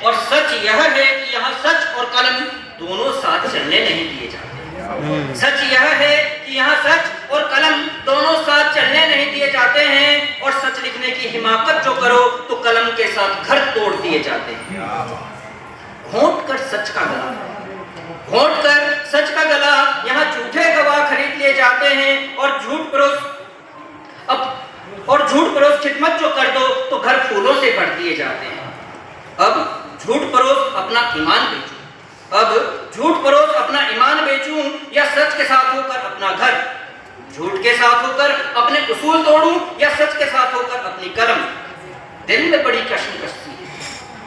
और सच यह है कि यहाँ सच और कलम दोनों साथ चलने नहीं दिए जाते। सच यह है कि यहाँ सच और कलम दोनों साथ चलने नहीं दिए जाते हैं, और सच लिखने की हिमाकत जो करो तो कलम के साथ घर तोड़ दिए जाते हैं। घोंट कर सच का गला, घोंट कर सच का गला, यहाँ झूठे गवाह खरीद लिए जाते हैं, और झूठ परोस खिदमत जो कर दो तो घर फूलों से भर दिए जाते हैं। अब झूठ परोस अपना ईमान बेचूं, अब झूठ परोस अपना ईमान बेचूं, या सच के साथ होकर अपना घर, झूठ के साथ होकर अपने उसूल तोड़ूं, या सच के साथ होकर अपनी कलम। दिल में बड़ी कश्मकशी है,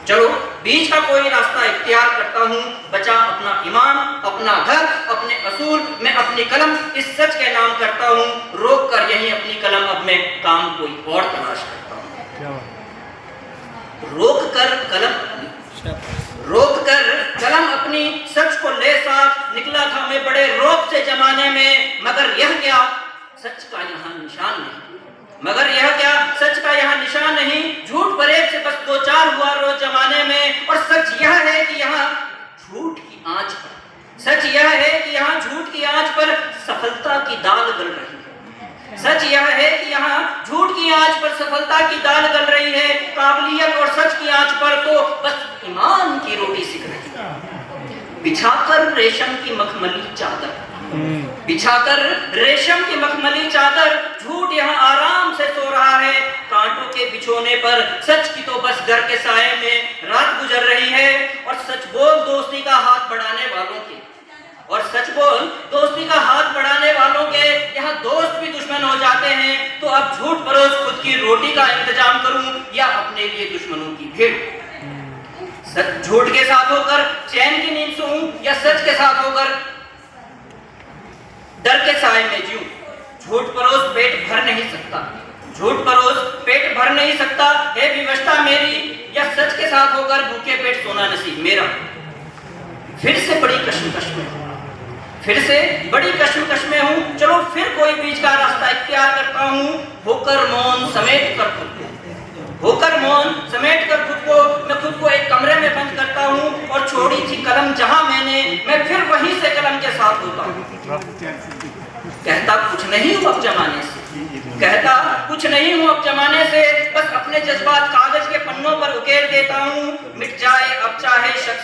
चलो बीच का कोई रास्ता इख्तियार करता हूं, बचा अपना ईमान, अपना घर, अपने असूल, मैं अपनी कलम इस सच के नाम करता हूं, रोक कर यही अपनी कलम अब मैं काम कोई और तलाश करता हूं। रोक कर कलम अपनी सच को ले साथ निकला था मैं बड़े रोक से जमाने में, मगर यह क्या सच का यहाँ निशान नहीं, मगर यह क्या सच का यहाँ निशान नहीं, झूठ परेब से बस दो चार हुआ रोज जमाने में, और सच यह है कि यहाँ झूठ की आंच पर, सच यह है कि यहाँ झूठ की आंच पर सफलता की दाल गल रही है। सच यह है कि यहाँ झूठ की आंच पर सफलता की दाल गल रही है, काबिलियत और सच की आंच पर तो बस ईमान की रोटी सिक रही है। बिछाकर रेशम की मखमली चादर, बिछाकर रेशम की मखमली चादर, झूठ यहाँ आराम से सो रहा है कांटों के बिछोने पर, सच की तो बस घर के साए में रात गुजर रही है। और सच बोल दोस्ती का हाथ बढ़ाने वालों के, और सच बोल दोस्ती का हाथ बढ़ाने वालों के यहाँ दोस्त भी दुश्मन हो जाते हैं, तो अब झूठ परोस खुद की रोटी का इंतजाम करूं या अपने लिए दुश्मनों की भीड़। सच झूठ के साथ होकर चैन की नींद सोऊं या सच के साथ होकर डर के साए में जीऊं। झूठ परोस पेट भर नहीं सकता, झूठ परोस पेट भर नहीं सकता है विवशता मेरी, या सच के साथ होकर भूखे पेट सोना नसीब मेरा। फिर से बड़ी कश्मकश में हूं, फिर से बड़ी कश्मकश में हूं, चलो फिर कोई बीच का रास्ता इख्तियार करता हूं, होकर मौन समेट कर खुद को, होकर मौन समेट कर खुद को मैं खुद को एक कमरे में बंद करता हूं, और छोड़ी थी कलम जहां मैं फिर वहीं से कलम के साथ होता हूं। कहता कुछ नहीं हूं अब जमाने से, कहता कुछ नहीं हूं अब जमाने से, बस अपने जज्बात कागज के पन्नों पर उकेर देता हूं, मिट जाए अब चाहे शख्स